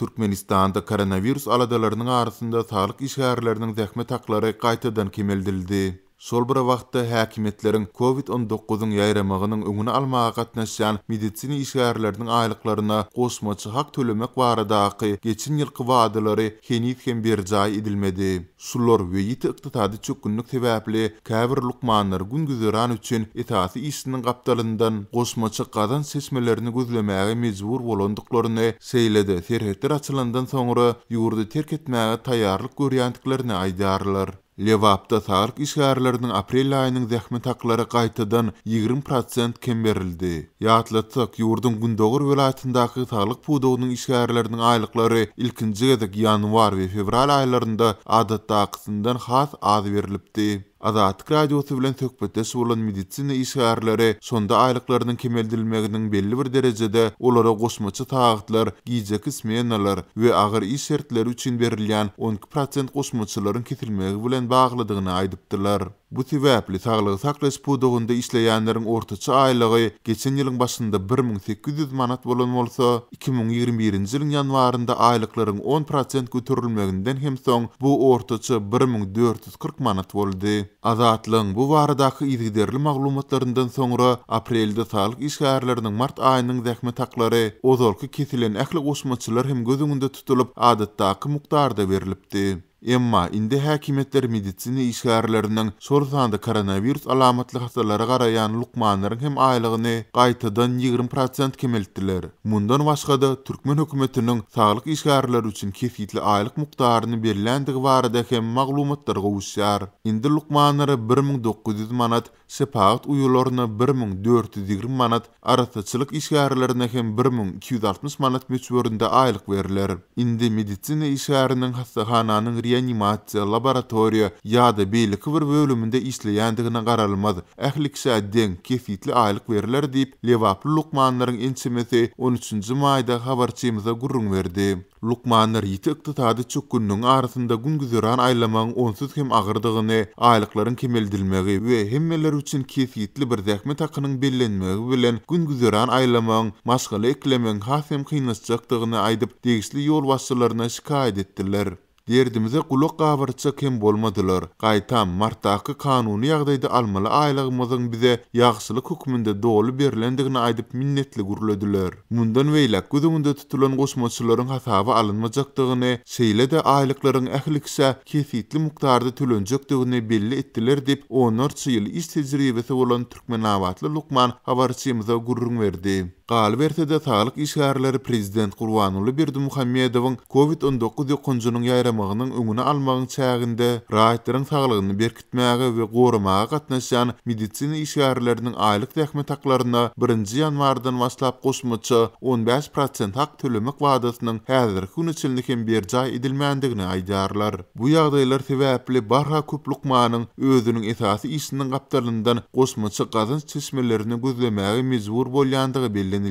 Türkmenistan'da koronavirus aladalarının arasında sağlık işgärlerinin zähmet haklary gaýtadan kemeldildi. Şol bir wagtda häkimetlerin COVID-19-yň ýaýramagynyň öňüni almaga gatnaşan medisini işgärleriniň aýlyklaryna goşmaçy hak tölemek baradaky geçen ýylky wadalary henüz hem berjaý edilmedi. Şular we ýiti ykdysady çökünlük sebäpli käbir lukmanlar gün güzeran üçin esasy işiniň gapdalyndan goşmaçy gazan seçmelerini gözlemäge mejbur bolandyklaryny seýledi. Serhetler açylandan soňra ýurdu terk etmäge taýýarlyk görýändiklerini aýdarlar. Lewapda sağlık işgärleriniň aprel aýynyň zähmet haklary gaýtadan 20% kem berildi. Ýatlatsak, ýurdun Gündoğur welaýatyndaky sağlyk pudugynyň işgärleriniň aýlyklary ilkinji gezek ýanwar we fevral aýlarynda adatdakysyndan has az berilipdi. Azatlyk radiosu bilen söhbetdeş bolan medisina işgärleri sonda aýlyklarynyň kemeldilmeginiň belli bir derejede olara goşmaçy taýyatlar, giýjek ismenalar we agyr iş şertleri üçin berilýän 12% goşmaçylaryň kesilmegi bilen baglydygyny aýdypdylar. Bu sebäpli sağlyk saklaş pudugynda işleýänleriň ortaça aýlygy geçen ýylyň başynda 1800 manat bolan bolsa, 2021-nji ýylyň ýanwarynda aýlyklaryň 10% göterilmeginden hem soň bu ortaça 1440 manat boldy. Azatlyň bu baradaky ýygyderli maglumatlaryndan soňra aprelde sağlyk işgärleriniň mart aýynyň zähmet haklary ozalky kesilen ähli goşmaçylar hem göz öňünde tutulyp adatdaky mukdarda berilipdi. Emma indi häkimetler medisini işgärleriniň şol sanda koronavirus alamatly hastalara garaýan lukmanlaryň hem aýlygyny gaýtadan 20% kemeltdiler. Mundan başga-da Türkmen hökümetiniň sağlyk işgärleri üçin kesitli aýlyk mukdaryny berilendigi barada hem maglumatlar gowuşýar. Indi lukmanlary 1900 manat, sepagat uýularyna 1420 manat, arasaçylyk işgärlerine hem 1260 manat meçberinde aýlyk beriler. Indi medisini işgäriniň hastahananyň reanimasiýa laboratoriýa ýa-da beýleki bir bölüminde işleýändigine garalmaz. Ählikse deň kesitli aýlyk beriler diýip lewaply lukmanlaryň ençemesi 13-nji maýda habarçymyza gurrun berdi. Lukmanlar ýiti ykdysady çökünniň arasynda gün güzeran aýlamagyň onsuz hem agyrdygyny, aýlyklaryň kemeldilmegi we hemmeler üçin kesitli bir zähmet hakynyň bellenmegi bilen gün güzeran aýlamagyň maşgala eklemegiň has hem kynlaşjakdygyny aýdyp degişli ýol başçylaryna şikaýet etdiler. Derdimize kulak gabarçak hem bolmadylar. Gaýtam martdaky kanuny ýagdaýda almaly aýlygymyzyň bize ýagşylyk hukmynda dogly berilendigini aýdyp minnetli guruldylar. Mundan beýlek göz öňünde tutulan goşmaçylaryň hasaby alynmajakdygyny, şeýle-de aýlyklaryň ählikse kesitli mukdarda tölenjekdigini belli etdiler diýip 14 ýyl iş tejribesi bolan Türkmenawatly Lukman habarçymyza gurrun berdi. Galy berse-de sağlyk işgärleri prezident Gurbanuly Berdimuhammedowyň COVID-19 ýokunjunyň ýaýramagynyň öňüni almagyň çäginde raýatlaryň saglygyny berkitmäge we goramaga gatnaşan medisina işgärleriniň aýlyk zähmet haklaryna 1-nji ýanwardan başlap goşmaçy 15% hak tölemek wadasynyň häzirki gün içinde hem berjaý edilmändigini aýdarlar. Bu ýagdaýlar sebäpli barha köp lukmanyň özüniň esasy işiniň gapdalyndan goşmaçy gazan çeşmelerini gözlemäge mejbur bolýandygy belli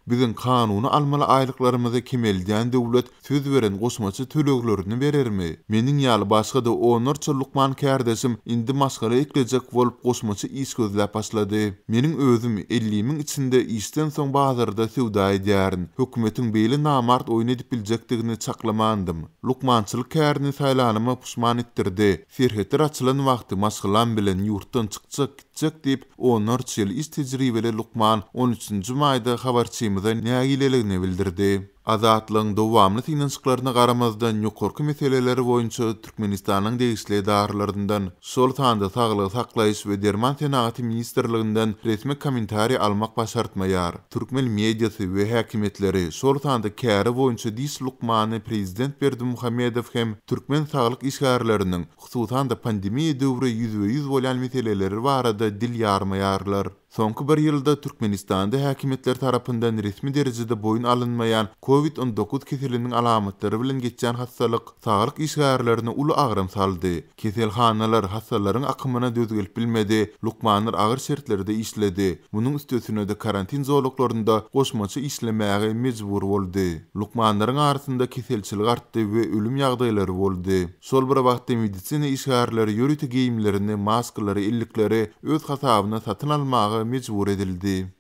Bizim kanuny almaly aýlyklarymyzy kemeldän döwlet söz beren goşmaçy töleglerini berermi? Meniň ýaly başga-da 14 lukman kärdeşim indi maşgala eklejek bolup goşmaçy iş gözläp başlady. Meniň özüm 50-iň içinde işden soň bazarda sowda edýärin. Hökümetiň beýle namart oýun edip biljekdigini çaklamandym. Lukmançylyk kärini saýlanyma puşman etdirdi. Serhetler açylan wagty maşgalan bilen ýurtdan çykjak diýip 14 ýyl iş tejribeli Lukman 13-nji maýda habarçymyza nägileligini bildirdi. Azatlyň dowamly tinçlyklaryna garamazdan ýokarky meseleleri boýunça Türkmenistanyň degişli edarlaryndan şol sanda saglyk saklaýyş we derman senaty ministrliginden resmi kommentari almak başartmaýar. Türkmen mediýasy we häkimetleri şol sanda käri boýunça dis Lukmany prezident Berdimuhammedow hem Türkmen saglyk işgärleriniň hususan da pandemiýa döwri ýüzbe-ýüz bolan meseleleri barada dil ýarmaýarlar. Soňky bir ýylda Türkmenistanda häkimetler tarapyndan resmi derejede boyun alınmayan COVID-19 keseliniň alamatlary bilen geçen hastalyk saglyk işgärlerini uly agram saldy. Keselhanalar hastalaryň akymyna döz gelip bilmedi. Lukmanlar agyr şertlerde işledi. Munyň üstesine de karantin zoluklarynda goşmaçy işlemäge mejbur boldy. Lukmanlaryň arasynda keselçilik artdy we ölüm ýagdaýlary boldy. Şol bir wagtda medisina işgärleri ýörüti giyimlerini, maskalary, illikleri öz hasabyna satyn almagy mejbur edildi.